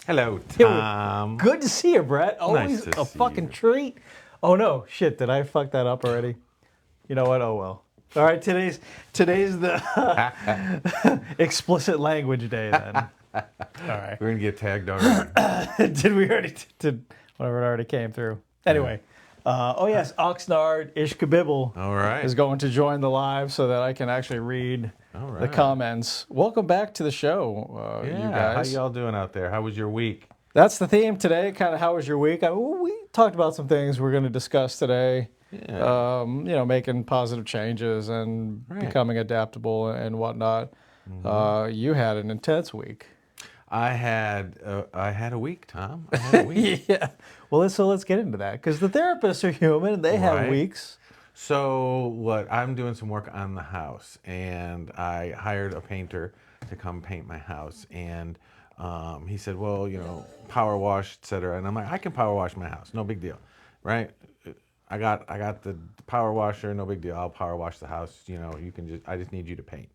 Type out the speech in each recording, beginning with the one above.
Hello, Tom. Good to see you, Brett. Always to a see fucking you. treat. Oh no, shit! Did I fuck that up already? You know what? Oh well. All right, today's the explicit language day then. All right. We're gonna get tagged already. Did we already? Did whatever it already came through? Anyway. Oh yes, Oxnard Ishkabibble All right. is going to join the live so that I can actually read All the right. comments. Welcome back to the show, you guys. How y'all doing out there? How was your week? That's the theme today. Kind of how was your week? We talked about some things we're going to discuss today. Yeah. Making positive changes and Right. becoming adaptable and whatnot. You had an intense week. I had a week, Tom. I had a week. Yeah. Well, let's get into that because the therapists are human and they have Right. weeks. So what? I'm doing some work on the house, and I hired a painter to come paint my house. And he said, "Well, power wash, etc." And I'm like, "I can power wash my house, no big deal, right? I got the power washer, no big deal. I'll power wash the house. I just need you to paint."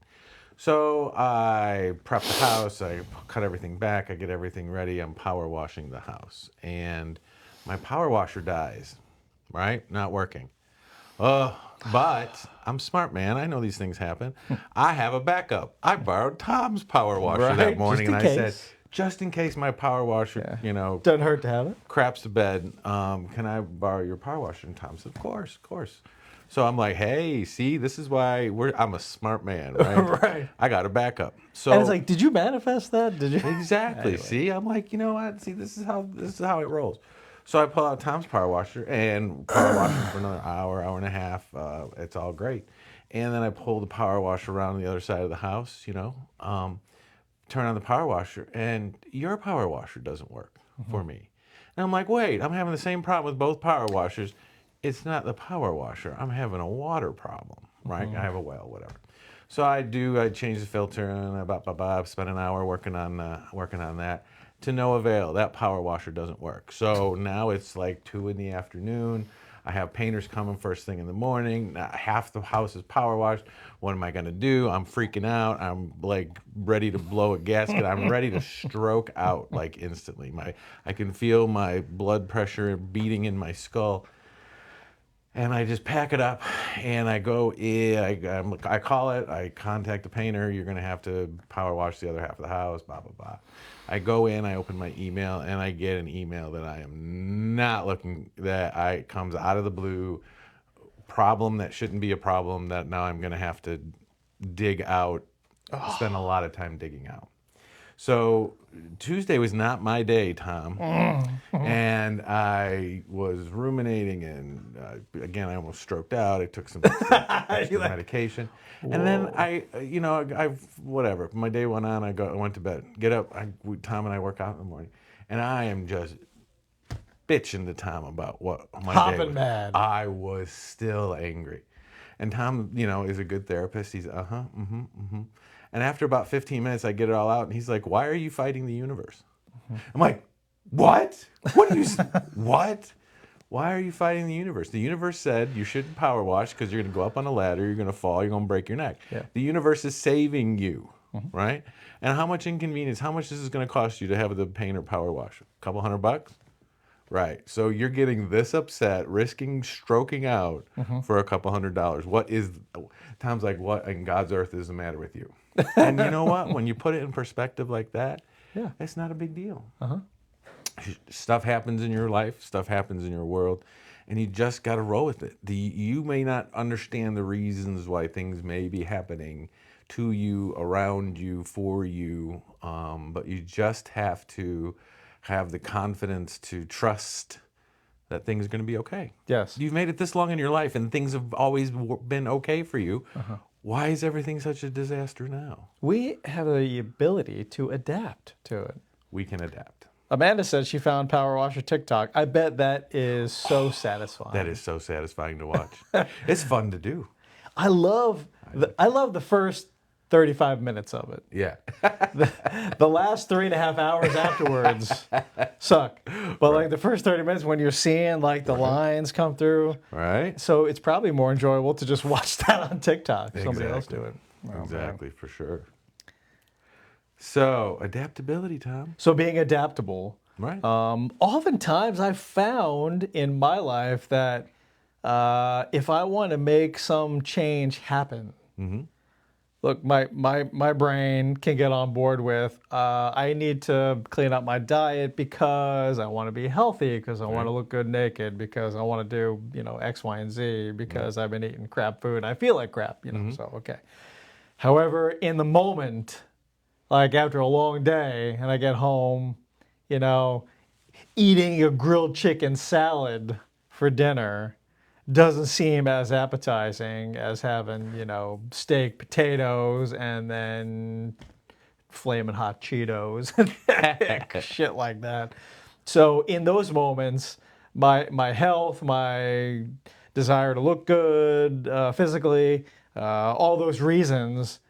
So I prep the house, I cut everything back, I get everything ready, I'm power washing the house. And my power washer dies, right? Not working. But I'm smart, man. I know these things happen. I have a backup. I borrowed Tom's power washer Right, that morning, just and in I said, case. just in case my power washer, Doesn't hurt to have it. craps to bed, can I borrow your power washer? And Tom said, of course, of course. So I'm like, hey, see, this is why I'm a smart man, right? Right. I got a backup. So And it's like, did you manifest that? Did you? exactly. Anyway. See, I'm like, you know what? See, this is how it rolls. So I pull out Tom's power washer and power wash him for another hour and a half. It's all great. And then I pull the power washer around the other side of the house, turn on the power washer, and your power washer doesn't work for me. And I'm like, wait, I'm having the same problem with both power washers. It's not the power washer. I'm having a water problem, right? I have a well, whatever. So I change the filter and spend an hour working on that. To no avail. That power washer doesn't work. So now it's like 2 p.m. I have painters coming first thing in the morning. Now half the house is power washed. What am I going to do? I'm freaking out. I'm like ready to blow a gasket. I'm ready to stroke out like instantly. I can feel my blood pressure beating in my skull. And I just pack it up and I go in, I call it, I contact the painter, you're going to have to power wash the other half of the house, blah, blah, blah. I go in, I open my email, and I get an email that I am not looking, comes out of the blue, problem that shouldn't be a problem that now I'm going to have to dig out, spend a lot of time digging out. So Tuesday was not my day, Tom, and I was ruminating, and again, I almost stroked out. I took some extra medication, and then whatever. My day went on. I went to bed. Get up. Tom and I work out in the morning, and I am just bitching to Tom about what my day was. Mad. I was still angry, and Tom, is a good therapist. He's And after about 15 minutes, I get it all out, and he's like, "Why are you fighting the universe?" I'm like, "What? What are you? What? Why are you fighting the universe? The universe said you shouldn't power wash because you're going to go up on a ladder, you're going to fall, you're going to break your neck. Yeah. The universe is saving you, right? And how much inconvenience? How much is this going to cost you to have the painter power wash? A couple $100? Right. So you're getting this upset, risking stroking out for a couple $100. Tom's like, what in God's earth is the matter with you? And you know what? When you put it in perspective like that, it's not a big deal. Stuff happens in your life, stuff happens in your world, and you just got to roll with it. You may not understand the reasons why things may be happening to you, around you, for you, but you just have to have the confidence to trust that things are going to be okay. Yes. You've made it this long in your life, and things have always been okay for you. Why is everything such a disaster now? We have the ability to adapt to it. We can adapt. Amanda said she found Power Washer TikTok. I bet that is so satisfying. That is so satisfying to watch. It's fun to do. I love the first 35 minutes of it. Yeah. The last 3.5 hours afterwards suck. But like the first 30 minutes when you're seeing like the lines come through. Right. So it's probably more enjoyable to just watch that on TikTok. Somebody else do it. Exactly, for sure. So adaptability, Tom. So being adaptable. Right. Oftentimes I've found in my life that if I want to make some change happen, look, my brain can get on board with, I need to clean up my diet because I want to be healthy, because I want to look good naked, because I want to do, X, Y, and Z, because I've been eating crap food and I feel like crap, so, okay. However, in the moment, like after a long day and I get home, eating a grilled chicken salad for dinner doesn't seem as appetizing as having, steak, potatoes, and then flaming hot Cheetos and shit like that. So in those moments, my health, my desire to look good physically, all those reasons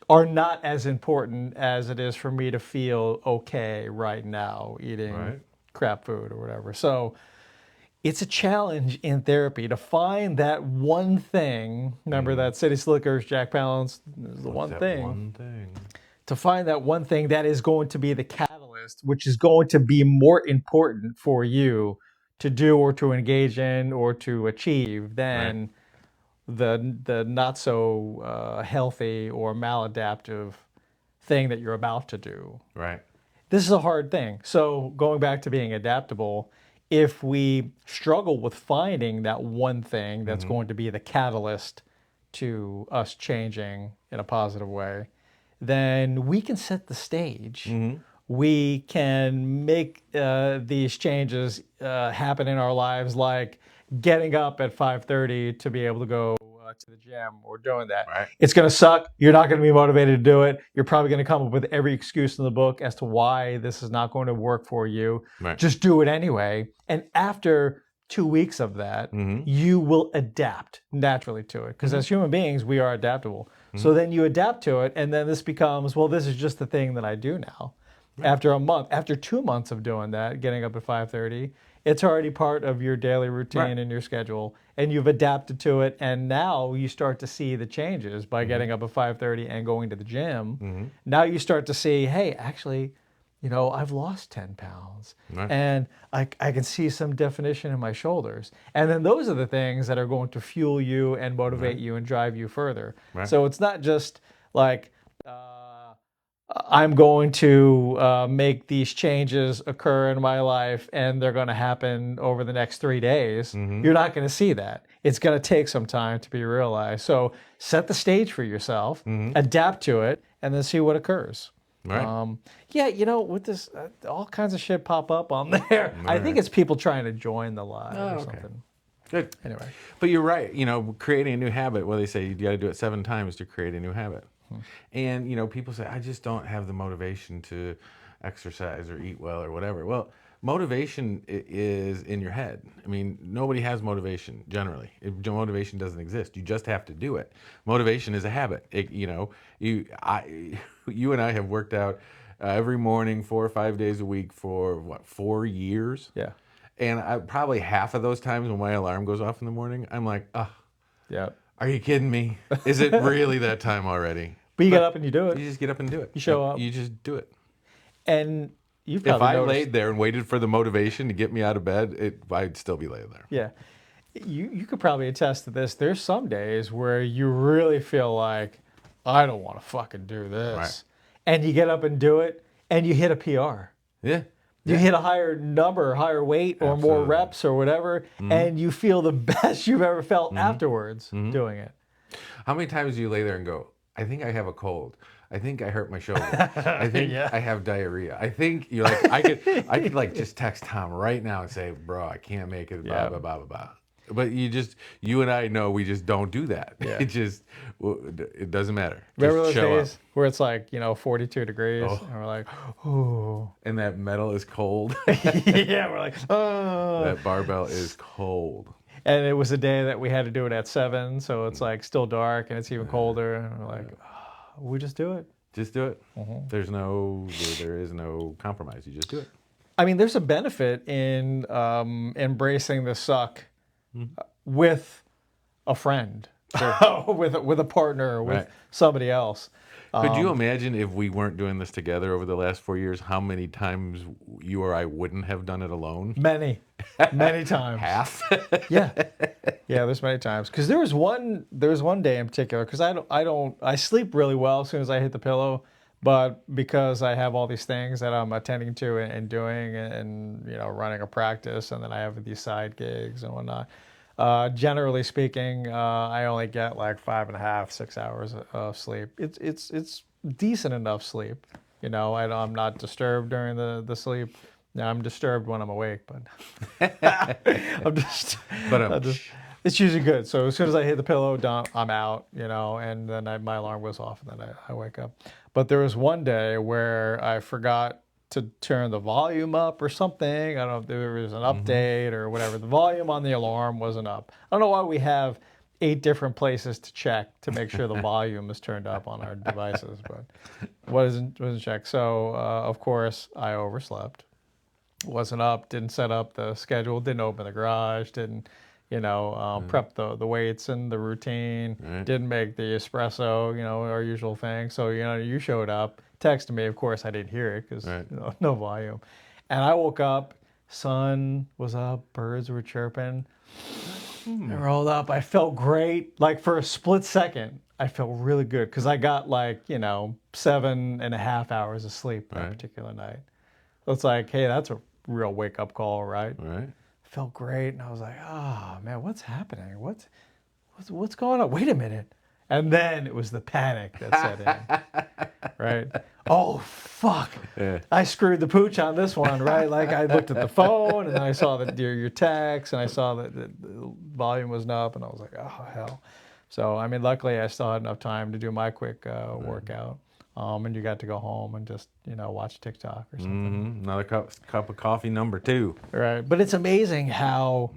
are not as important as it is for me to feel okay right now eating crap food or whatever. So it's a challenge in therapy to find that one thing. Remember that City Slickers, Jack Palance, is the one thing. One thing. To find that one thing that is going to be the catalyst, which is going to be more important for you to do or to engage in or to achieve than the not so healthy or maladaptive thing that you're about to do. Right. This is a hard thing. So going back to being adaptable, if we struggle with finding that one thing that's going to be the catalyst to us changing in a positive way, then we can set the stage. We can make these changes happen in our lives, like getting up at 5:30 to be able to go to the gym or doing that. Right. It's going to suck. You're not going to be motivated to do it. You're probably going to come up with every excuse in the book as to why this is not going to work for you. Right. Just do it anyway. And after 2 weeks of that, you will adapt naturally to it. Because as human beings, we are adaptable. So then you adapt to it, and then this becomes, well, this is just the thing that I do now. After a month, after 2 months of doing that, getting up at 5:30, it's already part of your daily routine and your schedule, and you've adapted to it. And now you start to see the changes by getting up at 5:30 and going to the gym. Now you start to see, hey, actually, I've lost 10 pounds, and I can see some definition in my shoulders. And then those are the things that are going to fuel you and motivate you and drive you further. So it's not just like, I'm going to make these changes occur in my life and they're going to happen over the next 3 days. You're not going to see that. It's going to take some time to be realized. So set the stage for yourself, adapt to it, and then see what occurs. With this, all kinds of shit pop up on there. I think it's people trying to join the live or something. Good. Anyway. But you're right. Creating a new habit, well, they say you got to do it 7 times to create a new habit. And, people say, I just don't have the motivation to exercise or eat well or whatever. Well, motivation is in your head. I mean, nobody has motivation generally. Motivation doesn't exist. You just have to do it. Motivation is a habit. You and I have worked out every morning 4 or 5 days a week for 4 years? Yeah. And probably half of those times when my alarm goes off in the morning, I'm like, yeah. Are you kidding me? Is it really that time already? But you get up and you do it. You just get up and do it. You show up. You just do it. And you've If probably I noticed, laid there and waited for the motivation to get me out of bed, I'd still be laying there. Yeah. You could probably attest to this. There's some days where you really feel like, I don't want to fucking do this. Right. And you get up and do it, and you hit a PR. Yeah. You hit a higher number, higher weight, or more reps, or whatever, and you feel the best you've ever felt afterwards doing it. How many times do you lay there and go, I think I have a cold. I think I hurt my shoulder. I think I have diarrhea. I think you're like, I could like just text Tom right now and say, bro, I can't make it, blah, blah, blah, blah, blah. But you and I know we just don't do that. Yeah. It doesn't matter. Remember just those show days up. where it's like, 42 degrees, and we're like, oh. And that metal is cold. Yeah, we're like, oh. That barbell is cold. And it was a day that we had to do it at 7, so it's like still dark and it's even colder. And we're like, we just do it. Just do it. There is no compromise. You just do it. I mean, there's a benefit in embracing the suck with a friend. with a partner or with Right. somebody else. Could you imagine if we weren't doing this together over the last 4 years, how many times you or I wouldn't have done it alone? Many times. Half? Yeah, there's many times. Because there was one day in particular. Because I sleep really well as soon as I hit the pillow, but because I have all these things that I'm attending to and doing, and running a practice, and then I have these side gigs and whatnot. Generally speaking, I only get like 5.5, 6 hours of sleep. It's decent enough sleep. I'm not disturbed during the sleep. Now I'm disturbed when I'm awake, but it's usually good. So as soon as I hit the pillow, I'm out, and then my alarm goes off, and then I wake up. But there was one day where I forgot to turn the volume up or something. I don't know if there was an update or whatever. The volume on the alarm wasn't up. I don't know why we have 8 different places to check to make sure the volume is turned up on our devices, but wasn't checked. So of course I overslept. Wasn't up. Didn't set up the schedule. Didn't open the garage. Didn't prep the weights and the routine. Right. Didn't make the espresso. Our usual thing. So you showed up. Texted me. Of course, I didn't hear it because no volume. And I woke up. Sun was up. Birds were chirping. I rolled up. I felt great. Like for a split second, I felt really good because I got 7.5 hours of sleep that particular night. So it's like, hey, that's a real wake up call, right? Right. Felt great, and I was like, oh man, what's happening? What's going on? Wait a minute. And then it was the panic that set in, right? Oh, fuck. Yeah. I screwed the pooch on this one, right? Like I looked at the phone, and then I saw that your text, and I saw that the volume wasn't up, and I was like, oh, hell. So, luckily I still had enough time to do my quick workout. And you got to go home and just, watch TikTok or something. Another cup of coffee number 2. Right. But it's amazing how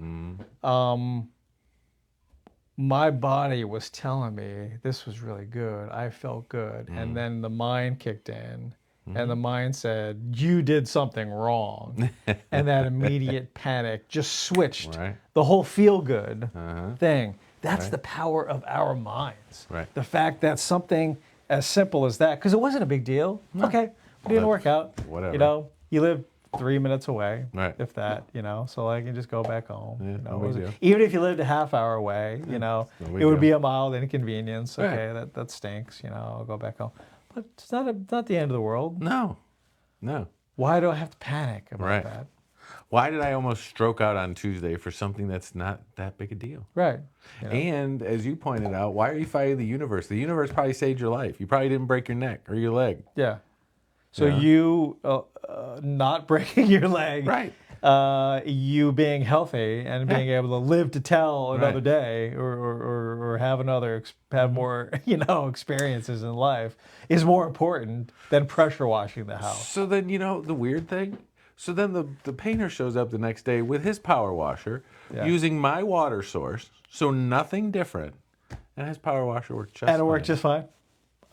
my body was telling me this was really good. I felt good. And then the mind kicked in, and the mind said, you did something wrong. And that immediate panic just switched the whole feel-good thing. That's the power of our minds. Right. The fact that something as simple as that, because it wasn't a big deal. No. Okay, it didn't work out. Whatever. You live 3 minutes away, if that, so I can just go back home. Even if you lived a half hour away, it would be a mild inconvenience. Okay, that stinks. I'll go back home. But it's not the end of the world. No. Why do I have to panic about that? Why did I almost stroke out on Tuesday for something that's not that big a deal? Right. And as you pointed out, why are you fighting the universe? The universe probably saved your life. You probably didn't break your neck or your leg. Yeah. So you not breaking your leg, right? You being healthy and being able to live to tell another day, or have more experiences in life is more important than pressure washing the house. So then the weird thing. So then the painter shows up the next day with his power washer, using my water source, so nothing different, and his power washer worked just fine. And it worked just fine.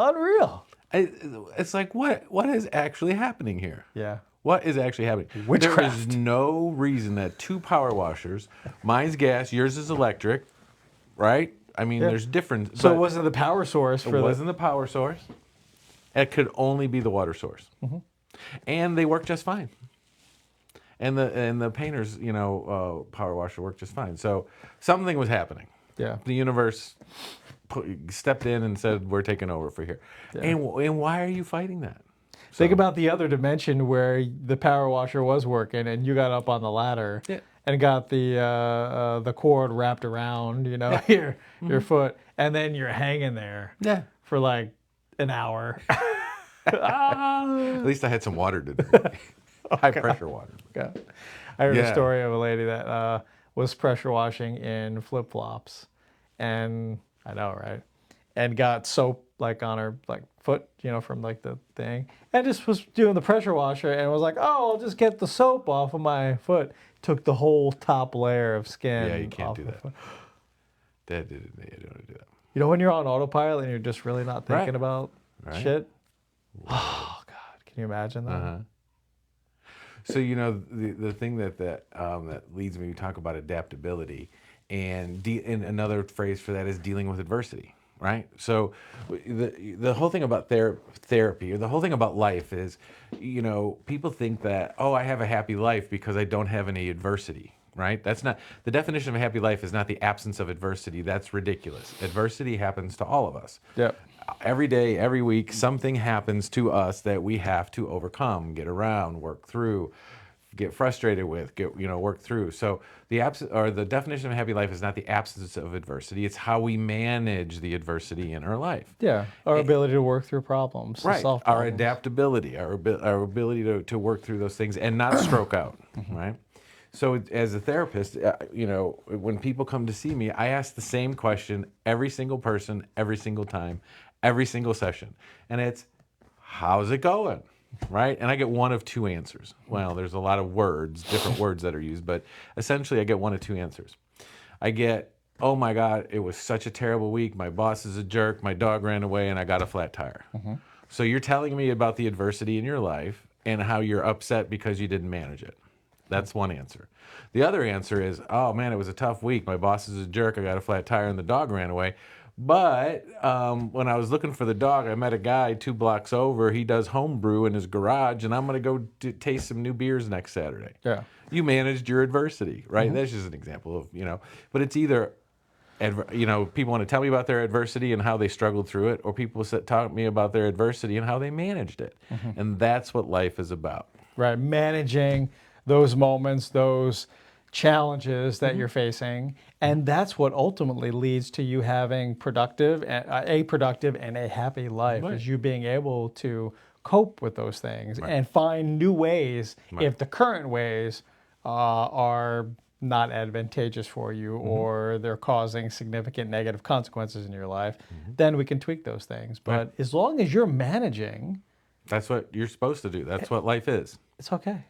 Unreal. It's like, what is actually happening here? Yeah. What is actually happening? Witchcraft. There is no reason that 2 power washers, mine's gas, yours is electric, right? There's different. So it wasn't the power source It wasn't the power source. It could only be the water source. And they work just fine. And the painter's power washer worked just fine. So something was happening. Yeah. The universe stepped in and said, we're taking over for here. Yeah. And why are you fighting that? Think about the other dimension where the power washer was working and you got up on the ladder and got the cord wrapped around your foot, and then you're hanging there for like an hour. At least I had some water to drink. High pressure water. Yeah. I heard a story of a lady that was pressure washing in flip flops, and I know, right? And got soap on her foot, from the thing, and just was doing the pressure washer and was like, oh, I'll just get the soap off of my foot. Took the whole top layer of skin. Yeah, you can't off do the that. Foot. You don't want to do that. When you're on autopilot and you're just really not thinking about shit. Oh God, can you imagine that? So the thing that leads me to talk about adaptability And another phrase for that is dealing with adversity, right? So the whole thing about therapy, or the whole thing about life is, people think that, oh, I have a happy life because I don't have any adversity, right? That's not the definition of a happy life. Is not the absence of adversity. That's ridiculous. Adversity happens to all of us. Yep. Every day, every week, something happens to us that we have to overcome, get around, work through, get frustrated with, work through. So the definition of a happy life is not the absence of adversity. It's how we manage the adversity in our life. Yeah. Our ability to work through problems, to Right. solve Our problems. adaptability, our ability to work through those things and not stroke out, right? So as a therapist, when people come to see me, I ask the same question every single person, every single time, every single session. And it's, how's it going? Right? And I get one of two answers. Well, there's a lot of different words that are used, but essentially I get one of two answers. I get, oh my God, it was such a terrible week. My boss is a jerk. My dog ran away and I got a flat tire. So you're telling me about the adversity in your life and how you're upset because you didn't manage it. That's one answer. The other answer is, oh man, it was a tough week. My boss is a jerk. I got a flat tire and the dog ran away. But when I was looking for the dog, I met a guy 2 blocks over. He does homebrew in his garage, and I'm going to go taste some new beers next Saturday. Yeah. You managed your adversity, right? That's just an example of, but it's either, people want to tell me about their adversity and how they struggled through it, or people talk to me about their adversity and how they managed it. And that's what life is about. Right. Managing those moments, those challenges that you're facing, and that's what ultimately leads to you having a productive and a happy life. Right. Is you being able to cope with those things and find new ways if the current ways are not advantageous for you or they're causing significant negative consequences in your life, then we can tweak those things. But as long as you're managing, that's what you're supposed to do. That's what life is. it's okay.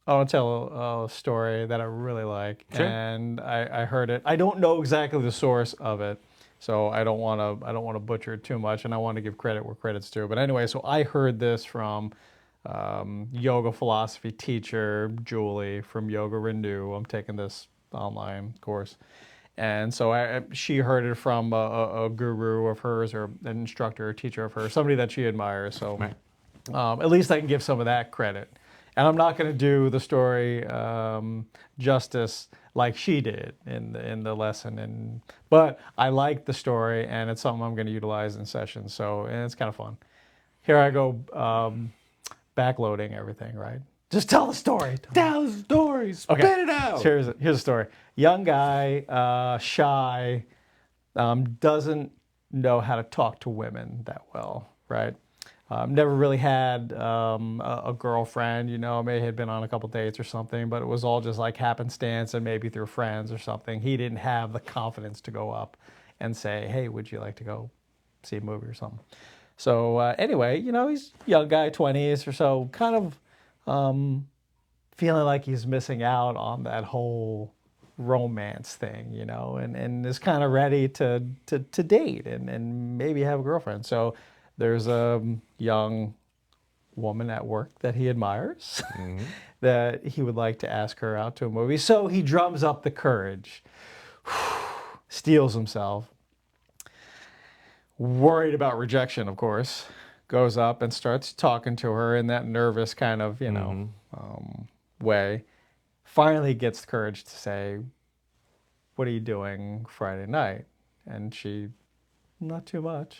I want to tell a story that I really like, Sure. and I heard it. I don't know exactly the source of it, so I don't want to butcher it too much, and I want to give credit where credit's due. But anyway, so I heard this from yoga philosophy teacher Julie from Yoga Renew. I'm taking this online course, and so she heard it from a guru of hers, or an instructor or teacher of hers, somebody that she admires. So at least I can give some of that credit. And I'm not going to do the story justice like she did in the lesson, but I like the story, and it's something I'm going to utilize in sessions. So, and it's kind of fun. Here I go, backloading everything, right? Just tell the story. Tell the story. Spit it out. Here's a story. Young guy, shy, doesn't know how to talk to women that well, right? Never really had a girlfriend, may have been on a couple dates or something, but it was all just like happenstance and maybe through friends or something. He didn't have the confidence to go up and say, hey, would you like to go see a movie or something? So anyway, he's a young guy, 20s or so, kind of feeling like he's missing out on that whole romance thing, and is kind of ready to date and maybe have a girlfriend. So there's a young woman at work that he admires that he would like to ask her out to a movie. So he drums up the courage, steels himself, worried about rejection, of course, goes up and starts talking to her in that nervous kind of, way. Finally gets the courage to say, what are you doing Friday night? And she, not too much.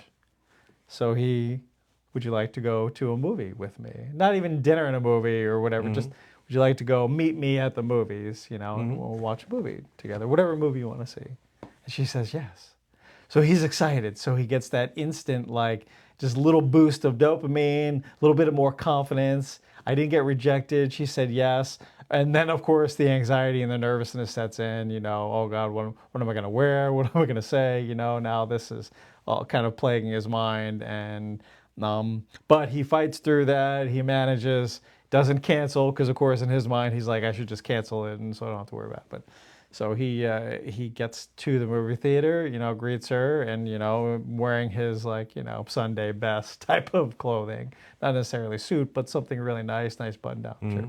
So would you like to go to a movie with me? Not even dinner and a movie or whatever, just would you like to go meet me at the movies, and we'll watch a movie together, whatever movie you want to see. And she says yes. So he's excited. So he gets that instant, just little boost of dopamine, a little bit of more confidence. I didn't get rejected. She said yes. And then, of course, the anxiety and the nervousness sets in, oh God, what am I going to wear? What am I going to say? Now this is all kind of plaguing his mind. And but he fights through that. He manages, doesn't cancel, because, of course, in his mind, he's like, I should just cancel it, and so I don't have to worry about it. But so he gets to the movie theater, greets her, and, wearing his, Sunday best type of clothing. Not necessarily suit, but something really nice button-down shirt.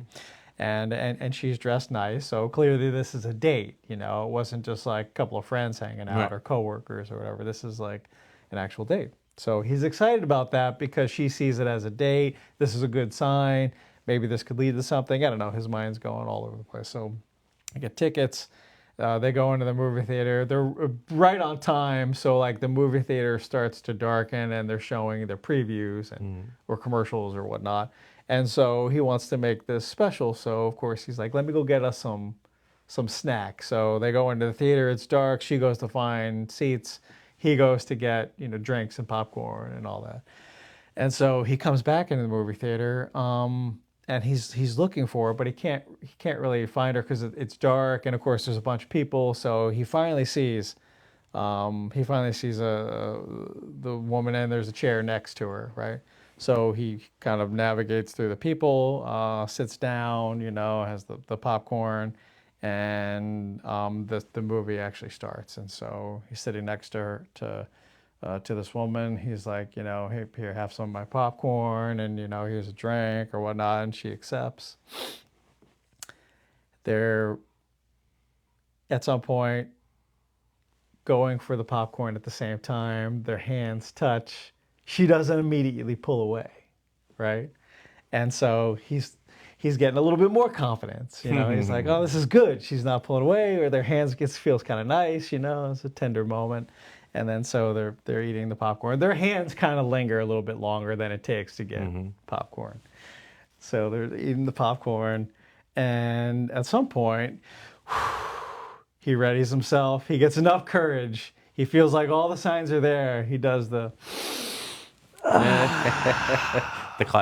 and she's dressed nice. So clearly this is a date. It wasn't just like a couple of friends hanging out or coworkers or whatever. This is like an actual date. So he's excited about that because she sees it as a date. This is a good sign. Maybe this could lead to something. I don't know. His mind's going all over the place. So I get tickets. They go into the movie theater. They're right on time. So like the movie theater starts to darken and they're showing the previews or commercials or whatnot. And so he wants to make this special. So of course he's like, let me go get us some snacks. So they go into the theater. It's dark. She goes to find seats. He goes to get, drinks and popcorn and all that. And so he comes back into the movie theater, and he's looking for her, but he can't really find her because it's dark, and of course there's a bunch of people. So he finally sees the woman, and there's a chair next to her, right? So he kind of navigates through the people, sits down, has the popcorn. And the movie actually starts, and so he's sitting next to her to this woman. He's like, hey, here, have some of my popcorn, and here's a drink or whatnot, and she accepts. They're at some point going for the popcorn at the same time. Their hands touch. She doesn't immediately pull away, right? And so he's getting a little bit more confidence. He's like, oh, this is good. She's not pulling away, or their hands feels kind of nice. It's a tender moment. And then so they're eating the popcorn. Their hands kind of linger a little bit longer than it takes to get popcorn. So they're eating the popcorn, and at some point, he readies himself. He gets enough courage. He feels like all the signs are there. He does the classic.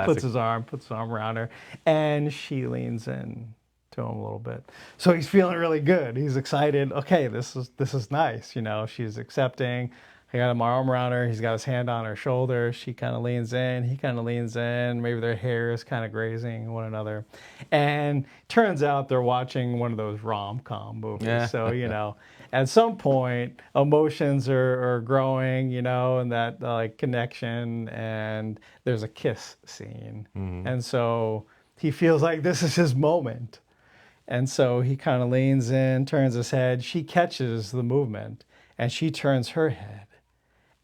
puts his arm around her, and she leans in to him a little bit. So he's feeling really good. He's excited. Okay, this is nice. She's accepting. I got my arm around her. He's got his hand on her shoulder. She kind of leans in. He kind of leans in. Maybe their hair is kind of grazing one another. And turns out they're watching one of those rom-com movies. Yeah. So, at some point, emotions are growing, and that like connection, and there's a kiss scene. And so he feels like this is his moment. And so he kind of leans in, turns his head. She catches the movement, and she turns her head,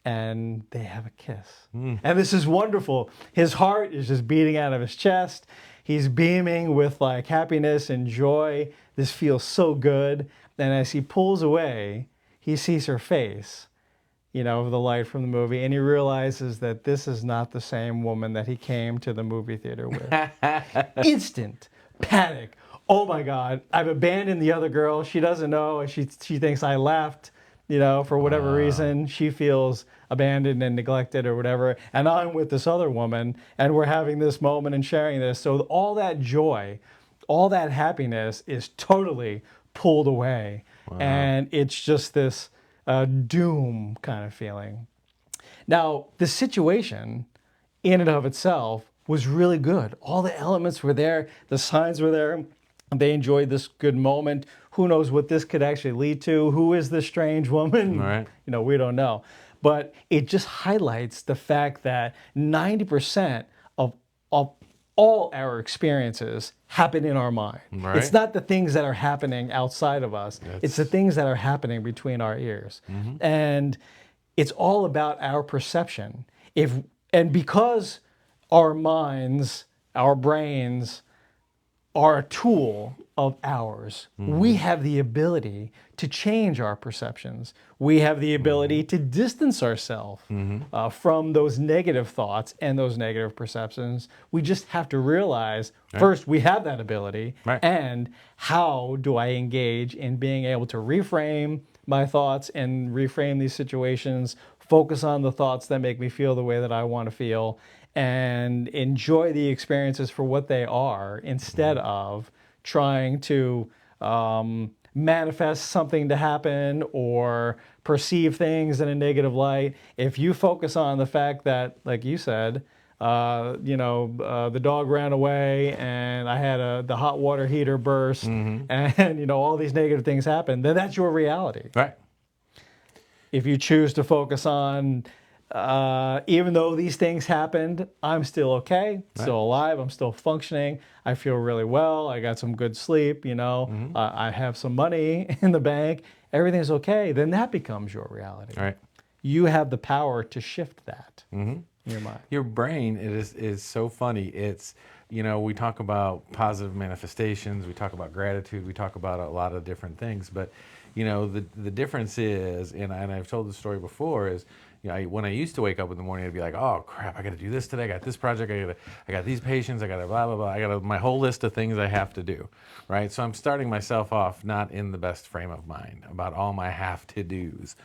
and they have a kiss. And this is wonderful. His heart is just beating out of his chest. He's beaming with like happiness and joy. This feels so good. And as he pulls away, he sees her face, the light from the movie, and he realizes that this is not the same woman that he came to the movie theater with. Instant panic. Oh my God, I've abandoned the other girl. She doesn't know. She thinks I left, for whatever reason. She feels abandoned and neglected or whatever. And I'm with this other woman, and we're having this moment and sharing this. So all that joy, all that happiness is totally pulled away. Wow. And it's just this doom kind of feeling. Now, the situation in and of itself was really good. All the elements were there. The signs were there. They enjoyed this good moment. Who knows what this could actually lead to? Who is this strange woman? Right. We don't know. But it just highlights the fact that 90% of all our experiences happen in our mind. Right. It's not the things that are happening outside of us. It's the things that are happening between our ears. And it's all about our perception. And because our minds, our brains, are a tool of ours, we have the ability to change our perceptions. We have the ability to distance ourselves from those negative thoughts and those negative perceptions. We just have to realize, first, we have that ability, and how do I engage in being able to reframe my thoughts and reframe these situations, focus on the thoughts that make me feel the way that I want to feel, and enjoy the experiences for what they are instead of trying to manifest something to happen or perceive things in a negative light. If you focus on the fact that, like you said, the dog ran away and I had the hot water heater burst and, all these negative things happen, then that's your reality. Right. If you choose to focus on even though these things happened, I'm still okay, Right. still alive, I'm still functioning. I feel really well. I got some good sleep, I have some money in the bank. Everything's okay. Then that becomes your reality. Right. You have the power to shift that in your mind. Your brain is so funny. It's, we talk about positive manifestations, we talk about gratitude, we talk about a lot of different things, but the difference is, and I've told the story before, is when I used to wake up in the morning, I'd be like, oh crap, I got to do this today. I got this project. I got these patients. I got to blah blah blah. I got my whole list of things I have to do, right? So I'm starting myself off not in the best frame of mind about all my have to dos.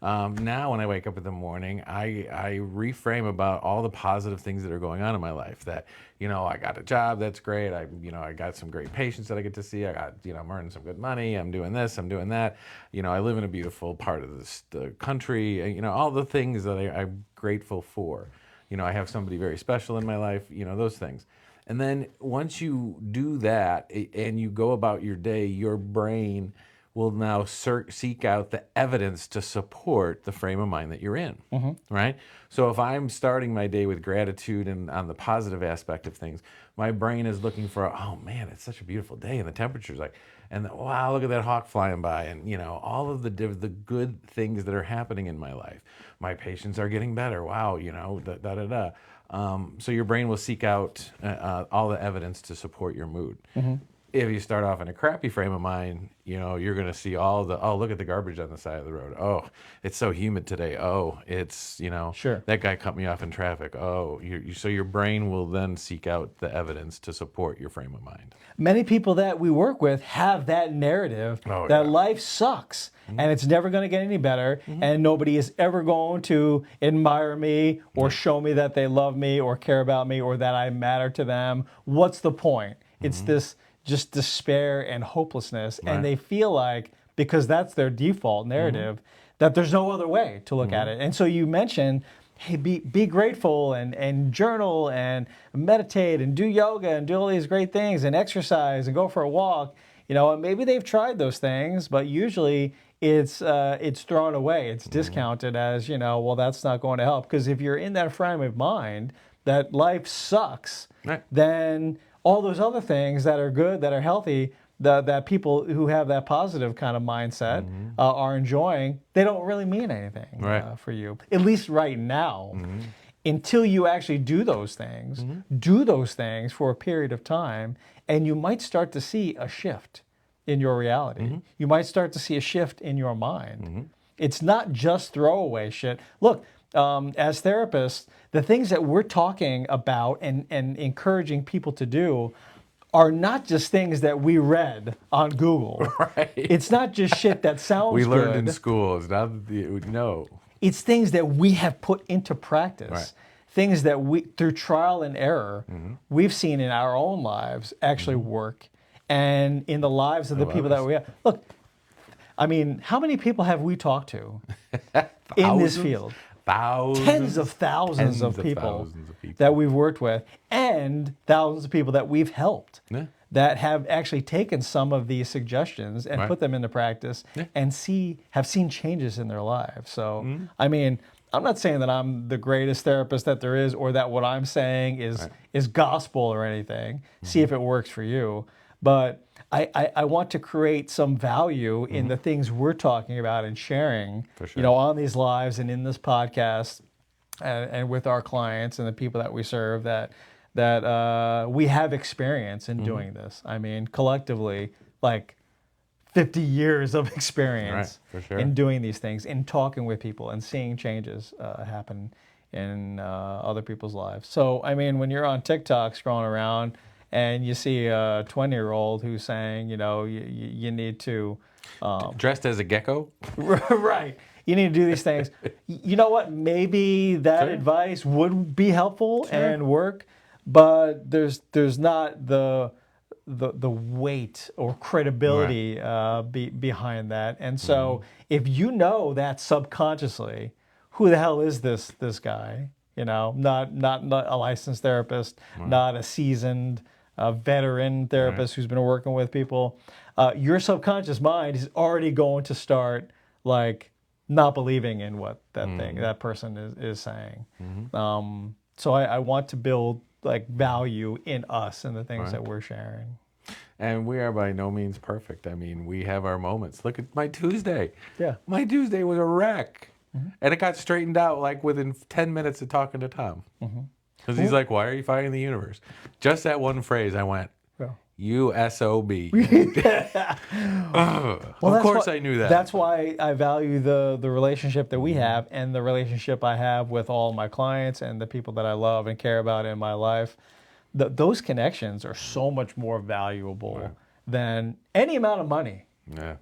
Now when I wake up in the morning, I reframe about all the positive things that are going on in my life. That I got a job that's great. I got some great patients that I get to see. I got I'm earning some good money. I'm doing this. I'm doing that. I live in a beautiful part of the country. All the things that I'm grateful for. I have somebody very special in my life. Those things. And then once you do that and you go about your day, your brain will now seek out the evidence to support the frame of mind that you're in, right? So if I'm starting my day with gratitude and on the positive aspect of things, my brain is looking for, oh man, it's such a beautiful day and the temperature's wow, look at that hawk flying by, and all of the good things that are happening in my life. My patients are getting better. Wow, so your brain will seek out all the evidence to support your mood. If you start off in a crappy frame of mind, you're going to see look at the garbage on the side of the road. Oh, it's so humid today. Oh, it's, Sure. that guy cut me off in traffic. Oh, so your brain will then seek out the evidence to support your frame of mind. Many people that we work with have that narrative that life sucks and it's never going to get any better and nobody is ever going to admire me or show me that they love me or care about me or that I matter to them. What's the point? It's this just despair and hopelessness, and they feel like, because that's their default narrative, that there's no other way to look at it. And so you mentioned, hey, be grateful and journal and meditate and do yoga and do all these great things and exercise and go for a walk. And maybe they've tried those things, but usually it's thrown away. It's discounted as, well, that's not going to help. Because if you're in that frame of mind that life sucks, then all those other things that are good, that are healthy, that people who have that positive kind of mindset are enjoying, they don't really mean anything for you, at least right now. Until you actually do those things for a period of time, and you might start to see a shift in your reality. You might start to see a shift in your mind. It's not just throwaway shit. Look, as therapists, the things that we're talking about and encouraging people to do are not just things that we read on Google. Right. It's not just shit that sounds we good. learned in school. It's not, no. It's things that we have put into practice. Things that we, through trial and error, we've seen in our own lives actually work, and in the lives of the people that we have. Look, I mean, how many people have we talked to in this field? Tens of thousands of people that we've worked with, and thousands of people that we've helped that have actually taken some of these suggestions and put them into practice and have seen changes in their lives. So, I mean, I'm not saying that I'm the greatest therapist that there is, or that what I'm saying is gospel or anything. See if it works for you. But I want to create some value in the things we're talking about and sharing, on these lives and in this podcast, and with our clients and the people that we serve, that we have experience in doing this. I mean, collectively, like 50 years of experience in doing these things, in talking with people and seeing changes happen in other people's lives. So, I mean, when you're on TikTok scrolling around, and you see a 20-year-old who's saying, you need to... dressed as a gecko? Right. You need to do these things. You know what? Maybe that advice would be helpful and work, but there's not the weight or credibility behind that. And so if you know that subconsciously, who the hell is this guy? Not a licensed therapist, not a seasoned veteran therapist who's been working with people. Your subconscious mind is already going to start like not believing in what that person is saying. So I want to build like value in us and the things that we're sharing. And we are by no means perfect. I mean, we have our moments. Look at my Tuesday. Yeah. My Tuesday was a wreck. And it got straightened out like within 10 minutes of talking to Tom. Because he's like, why are you fighting the universe? Just that one phrase, I went, you SOB. Of course I knew that. That's why I value the relationship that we have and the relationship I have with all my clients and the people that I love and care about in my life. Those connections are so much more valuable than any amount of money. Yeah.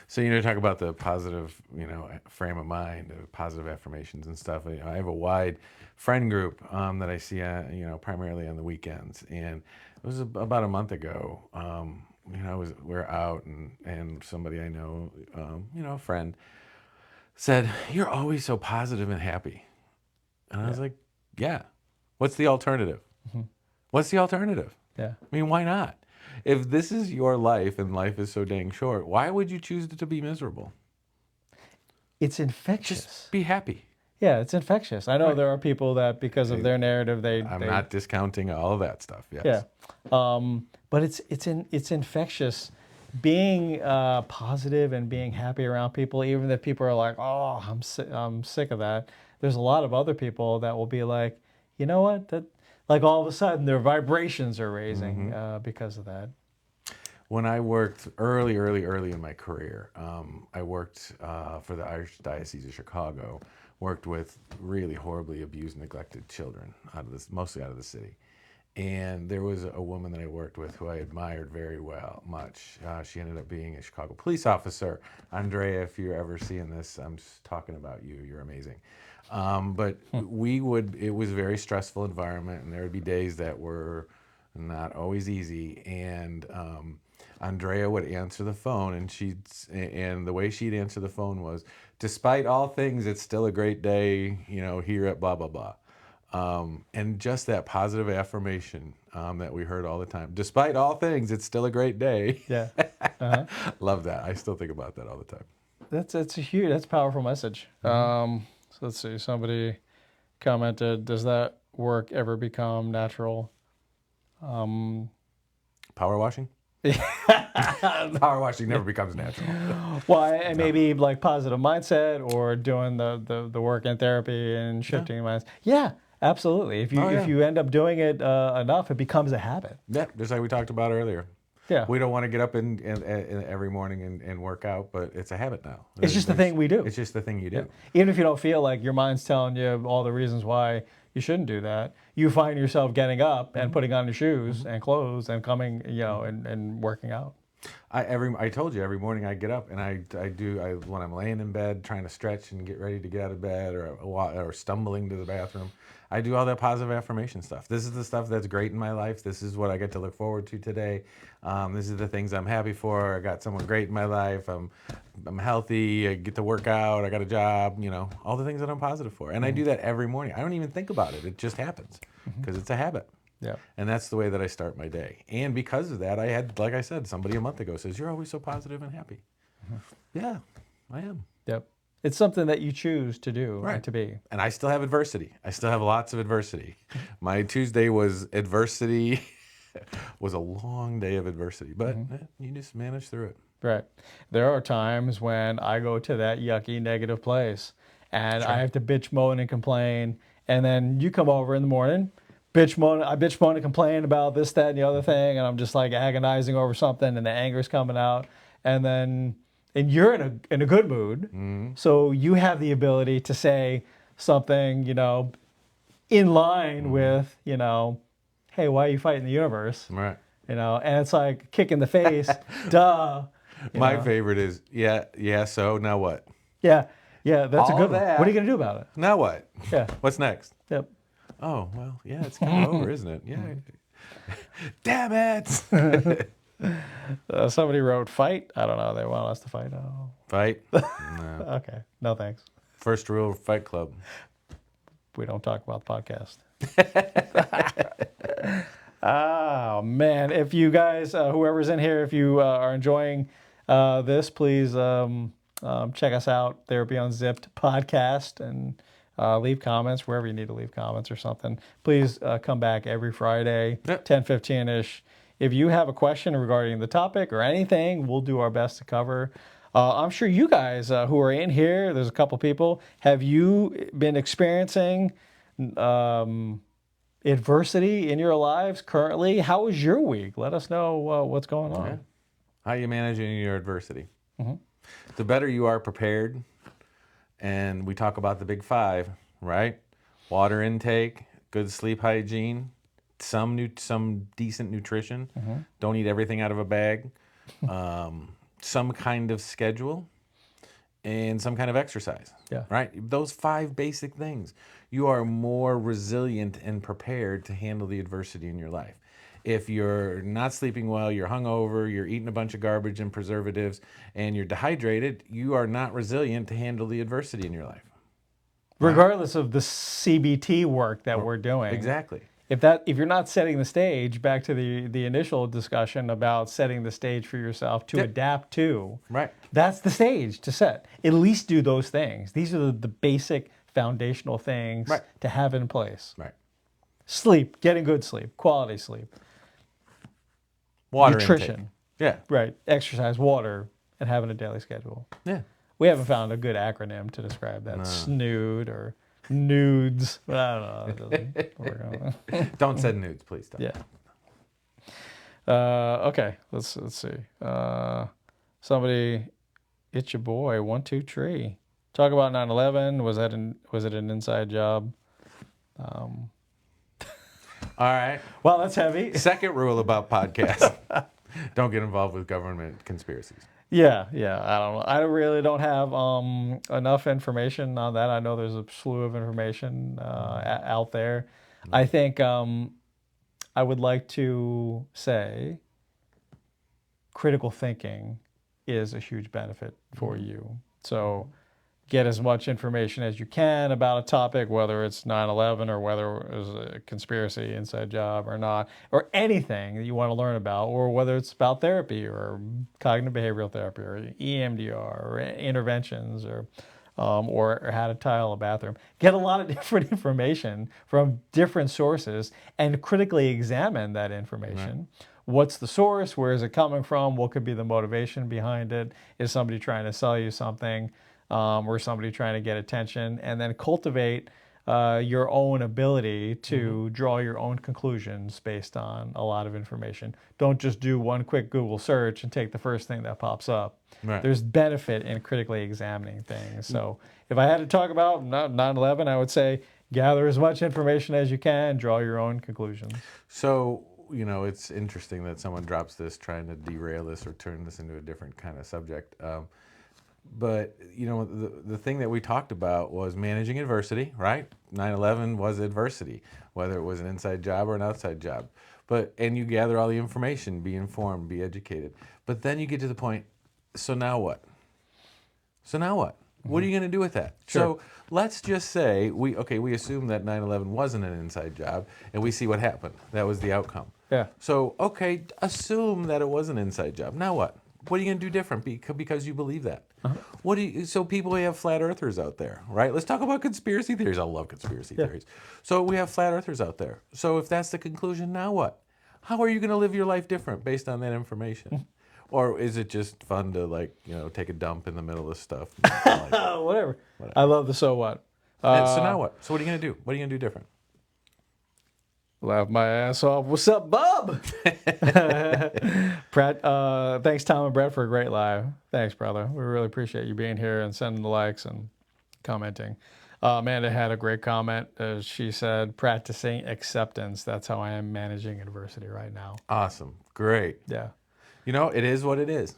So, you know, talk about the positive, you know, frame of mind, positive affirmations and stuff. You know, I have a wide friend group that I see, you know, primarily on the weekends. And it was about a month ago, you know, we're out and somebody I know, you know, a friend said, "You're always so positive and happy." And I was like, yeah, what's the alternative? What's the alternative? Yeah. I mean, why not? If this is your life and life is so dang short, why would you choose to be miserable? It's infectious. Just be happy. Yeah, it's infectious. I know there are people that because of their narrative, I'm not discounting all of that stuff. Yes. Yeah. But it's infectious. Being positive and being happy around people, even if people are like, "Oh, I'm sick of that." There's a lot of other people that will be like, "You know what? That like all of a sudden their vibrations are raising because of that." When I worked early in my career, I worked for the Archdiocese of Chicago. Worked with really horribly abused, neglected children mostly out of the city. And there was a woman that I worked with who I admired very much. She ended up being a Chicago police officer. Andrea, if you're ever seeing this, I'm just talking about you. You're amazing. But it was a very stressful environment, and there would be days that were not always easy. And Andrea would answer the phone, and the way she'd answer the phone was, "Despite all things, it's still a great day, you know, here at blah, blah, blah." And just that positive affirmation that we heard all the time. Despite all things, it's still a great day. Yeah. Love that. I still think about that all the time. That's a powerful message. So let's see. Somebody commented, "Does that work ever become natural?" Power washing? Power washing never becomes natural. Well, maybe like positive mindset or doing the work in therapy and shifting minds. Yeah, absolutely. If you end up doing it enough, it becomes a habit. Yeah, just like we talked about earlier. Yeah. We don't want to get up in every morning and work out, but it's a habit now. It's just the thing we do. It's just the thing you do. Yeah. Even if you don't feel like your mind's telling you all the reasons why you shouldn't do that, you find yourself getting up and putting on your shoes and clothes and coming, you know, and working out. I told you every morning I get up and I when I'm laying in bed trying to stretch and get ready to get out of bed or stumbling to the bathroom, I do all that positive affirmation stuff. This is the stuff that's great in my life. This is what I get to look forward to today. This is the things I'm happy for. I got someone great in my life. I'm healthy. I get to work out. I got a job. You know, all the things that I'm positive for. And I do that every morning. I don't even think about it. It just happens because it's a habit. Yeah. And that's the way that I start my day. And because of that, I had, like I said, somebody a month ago says, "You're always so positive and happy." Yeah, I am. Yep. It's something that you choose to do and to be. And I still have adversity. I still have lots of adversity. My Tuesday was adversity. Was a long day of adversity, but you just manage through it. Right. There are times when I go to that yucky negative place and I have to bitch, moan, and complain. And then you come over in the morning, I bitch, moan, and complain about this, that, and the other thing. And I'm just like agonizing over something and the anger's coming out. And you're in a good mood. So you have the ability to say something, you know, in line with, you know, "Hey, why are you fighting the universe?" Right. You know, and it's like kick in the face. Duh. My favorite is, yeah, so now what? Yeah, that's All a good one. that. What are you going to do about it? Now what? Yeah. What's next? Yep. Oh, well, yeah, it's kind of over, isn't it? Yeah. Damn it. Somebody wrote fight. I don't know. They want us to fight. Oh. Fight? No. Okay. No, thanks. First rule of Fight Club. We don't talk about the podcast. Oh, man. If you guys, whoever's in here, if you are enjoying this, please check us out, Therapy Unzipped podcast, and leave comments wherever you need to leave comments or something. Please come back every Friday, 10:15-ish. If you have a question regarding the topic or anything, we'll do our best to cover. I'm sure you guys who are in here, there's a couple people, have you been experiencing adversity in your lives currently? How was your week? Let us know what's going on. Yeah. How are you managing your adversity? The better you are prepared, and we talk about the big five, right? Water intake, good sleep hygiene, some decent nutrition. Don't eat everything out of a bag. Some kind of schedule, and some kind of exercise. Yeah. Right? Those 5 basic things. You are more resilient and prepared to handle the adversity in your life. If you're not sleeping well, you're hungover, you're eating a bunch of garbage and preservatives, and you're dehydrated, you are not resilient to handle the adversity in your life. Regardless of the CBT work that we're doing. Exactly. If you're not setting the stage, back to the initial discussion about setting the stage for yourself to adapt to, Right. that's the stage to set. At least do those things. These are the basic foundational things to have in place. Right. Sleep, getting good sleep, quality sleep. Water Nutrition. intake. Yeah. Right. Exercise, water, and having a daily schedule. Yeah. We haven't found a good acronym to describe that. SNOOD or nudes. But I don't know. It doesn't work on. Don't send nudes, please. Don't. Yeah. Okay. Let's see. Somebody, it's your boy 123. Talk about 9/11. Was it an inside job? All right. Well, that's heavy. Second rule about podcasts: don't get involved with government conspiracies. Yeah. I don't know. I really don't have enough information on that. I know there's a slew of information out there. I think I would like to say critical thinking is a huge benefit for you. So get as much information as you can about a topic, whether it's 9/11 or whether it was a conspiracy, inside job or not, or anything that you want to learn about, or whether it's about therapy or cognitive behavioral therapy or EMDR or interventions or how to tile a bathroom. Get a lot of different information from different sources and critically examine that information. Right. What's the source? Where is it coming from? What could be the motivation behind it? Is somebody trying to sell you something? Or somebody trying to get attention? And then cultivate your own ability to draw your own conclusions based on a lot of information. Don't just do one quick Google search and take the first thing that pops up. Right. There's benefit in critically examining things. So if I had to talk about 9/11, I would say gather as much information as you can, draw your own conclusions. So, it's interesting that someone drops this trying to derail this or turn this into a different kind of subject. But, the thing that we talked about was managing adversity, right? 9/11 was adversity, whether it was an inside job or an outside job. And you gather all the information, be informed, be educated. But then you get to the point, so now what? What are you going to do with that? Sure. So let's just say we assume that 9/11 wasn't an inside job, and we see what happened. That was the outcome. Yeah. So, assume that it was an inside job. Now what? What are you going to do different because you believe that? So people have flat earthers out there, right? Let's talk about conspiracy theories. I love conspiracy theories. So we have flat earthers out there. So if that's the conclusion, now what? How are you going to live your life different based on that information? Or is it just fun to take a dump in the middle of stuff? Whatever. I love the so what. So now what? So what are you going to do? What are you going to do different? Laugh my ass off. What's up, bub? Brett, thanks, Tom and Brett, for a great live. Thanks, brother. We really appreciate you being here and sending the likes and commenting. Amanda had a great comment. She said, practicing acceptance. That's how I am managing adversity right now. Awesome. Great. Yeah. It is what it is.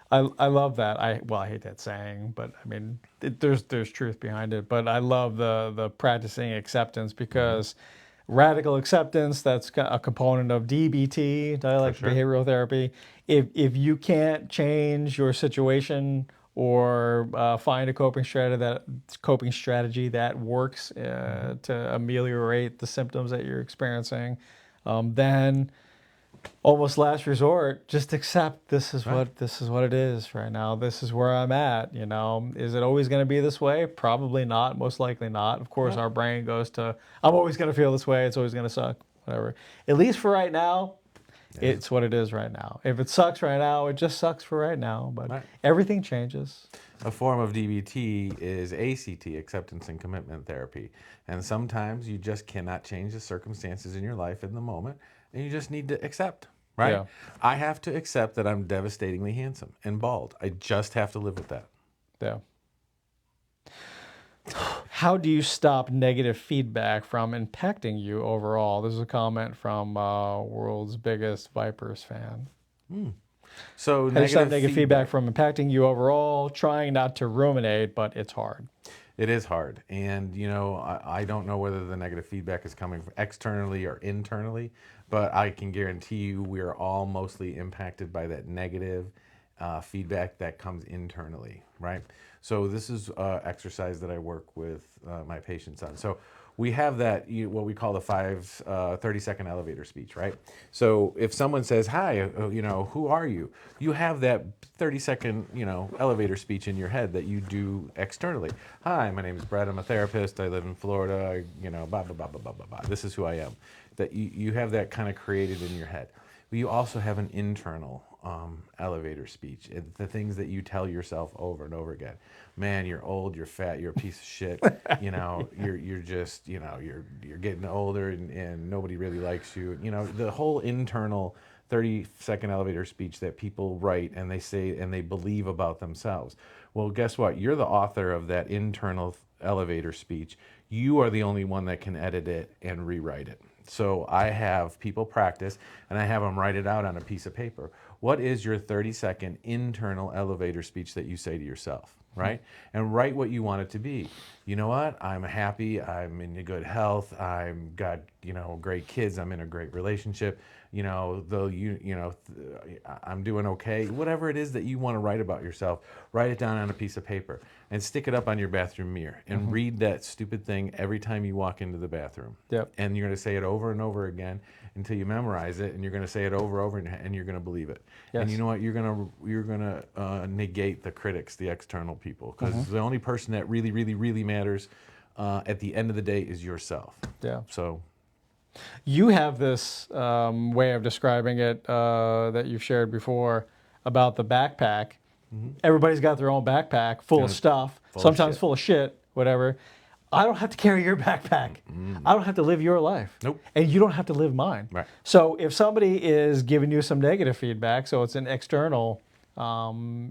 I love that. I hate that saying, but I mean, there's truth behind it. But I love the practicing acceptance because radical acceptance, that's a component of DBT, dialectical behavioral therapy. If you can't change your situation or find a coping strategy that works to ameliorate the symptoms that you're experiencing, then almost last resort, just accept this is what it is right now. This is where I'm at. You know, is it always going to be this way? Probably not. Most likely not. Of course, our brain goes to, I'm always going to feel this way. It's always going to suck. Whatever. At least for right now, it's what it is right now. If it sucks right now, it just sucks for right now. But everything changes. A form of DBT is ACT, acceptance and commitment therapy. And sometimes you just cannot change the circumstances in your life in the moment, and you just need to accept, right? Yeah. I have to accept that I'm devastatingly handsome and bald. I just have to live with that. Yeah. How do you stop negative feedback from impacting you overall? This is a comment from world's biggest Vipers fan. So how do you stop negative feedback from impacting you overall? Trying not to ruminate, but it's hard. It is hard. And, you know, I don't know whether the negative feedback is coming externally or internally, but I can guarantee you we are all mostly impacted by that negative feedback that comes internally, right? So this is exercise that I work with my patients on. So we have that, what we call the 30-second elevator speech, right? So if someone says, hi, you know, who are you? You have that 30-second, you know, elevator speech in your head that you do externally. Hi, my name is Brett. I'm a therapist. I live in Florida. You know, blah, blah, blah, blah, blah, blah, blah. This is who I am. That you have that kind of created in your head. But you also have an internal elevator speech. The things that you tell yourself over and over again. Man, you're old, you're fat, you're a piece of shit. You know, you're just, you know, you're getting older and nobody really likes you. You know, the whole internal 30-second elevator speech that people write and they say and they believe about themselves. Well, guess what? You're the author of that internal elevator speech. You are the only one that can edit it and rewrite it. So I have people practice and I have them write it out on a piece of paper. What is your 30-second internal elevator speech that you say to yourself, right? And write what you want it to be. You know what? I'm happy. I'm in good health. I'm got, you know, great kids. I'm in a great relationship. You know, though I'm doing okay. Whatever it is that you want to write about yourself, write it down on a piece of paper and stick it up on your bathroom mirror and read that stupid thing every time you walk into the bathroom. Yep. And you're going to say it over and over again until you memorize it, and you're going to say it over and you're going to believe it. Yes. And you know what? You're going to negate the critics, the external people, because the only person that really, really, really matters at the end of the day is yourself. Yeah. So. You have this way of describing it that you've shared before about the backpack. Everybody's got their own backpack full of stuff, sometimes full of shit, whatever. I don't have to carry your backpack. I don't have to live your life. Nope. And you don't have to live mine. Right. So if somebody is giving you some negative feedback, so it's an external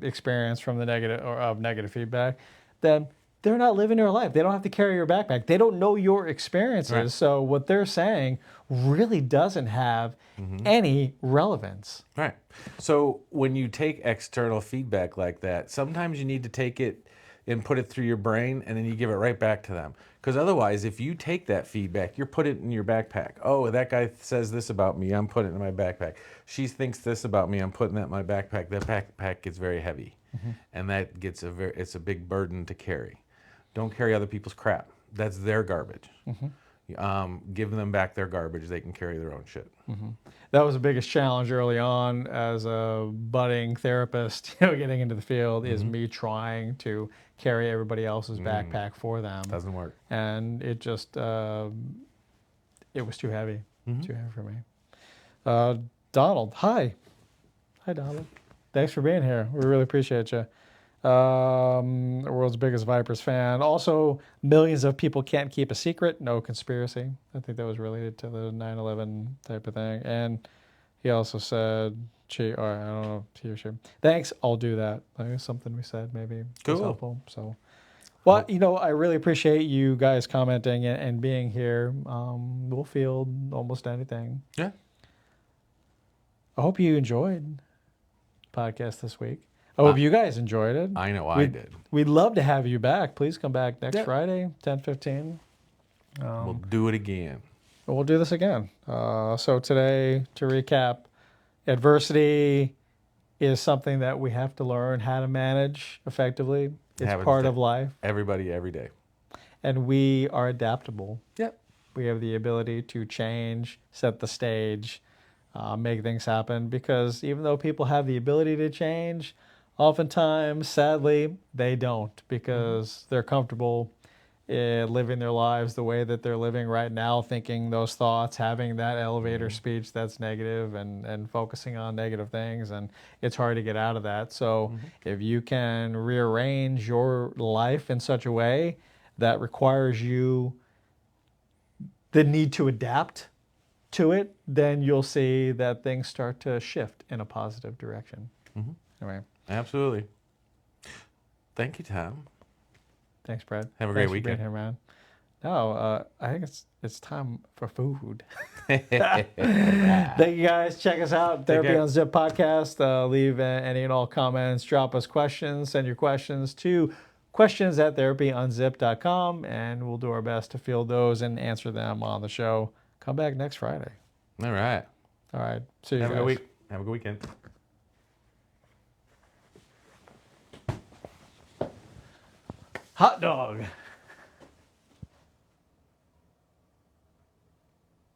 experience from the negative or of negative feedback, then they're not living their life. They don't have to carry your backpack. They don't know your experiences. Right. So what they're saying really doesn't have any relevance. Right. So when you take external feedback like that, sometimes you need to take it and put it through your brain, and then you give it right back to them. Because otherwise, if you take that feedback, you're putting it in your backpack. Oh, that guy says this about me, I'm putting it in my backpack. She thinks this about me, I'm putting that in my backpack. That backpack gets very heavy, and that gets it's a big burden to carry. Don't carry other people's crap. That's their garbage. Give them back their garbage. They can carry their own shit. That was the biggest challenge early on as a budding therapist, getting into the field, is me trying to carry everybody else's backpack for them. Doesn't work. And it just, it was too heavy. Too heavy for me. Donald, hi. Hi, Donald. Thanks for being here. We really appreciate you. The world's biggest Vipers fan. Also, millions of people can't keep a secret. No conspiracy. I think that was related to the 9/11 type of thing. And he also said, I don't know, he or she. Thanks, I'll do that. I think it's something we said maybe. Cool. Was helpful. So, well, I really appreciate you guys commenting and being here. We'll field almost anything. Yeah. I hope you enjoyed the podcast this week. I hope you guys enjoyed it. I know I did. We'd love to have you back. Please come back next Friday, 10:15. We'll do it again. We'll do this again. So today, to recap, adversity is something that we have to learn how to manage effectively. It's part of life. Everybody, every day. And we are adaptable. Yep. We have the ability to change, set the stage, make things happen, because even though people have the ability to change, oftentimes, sadly, they don't, because they're comfortable living their lives the way that they're living right now, thinking those thoughts, having that elevator speech that's negative, and focusing on negative things, and it's hard to get out of that. So if you can rearrange your life in such a way that requires you the need to adapt to it, then you'll see that things start to shift in a positive direction. Anyway, Absolutely. Thank you, Tom. thanks, Brad. Have a great Thanks for being weekend. here, man. No, I think it's time for food. Thank you, guys. Check us out, Take Therapy care. on Zip podcast. Leave any and all comments. Drop us questions. Send your questions to questions@therapyunzip.com, and we'll do our best to field those and answer them on the show. Come back next Friday. All right. All right. See you Have guys. a good week. Have a good weekend. Hot dog.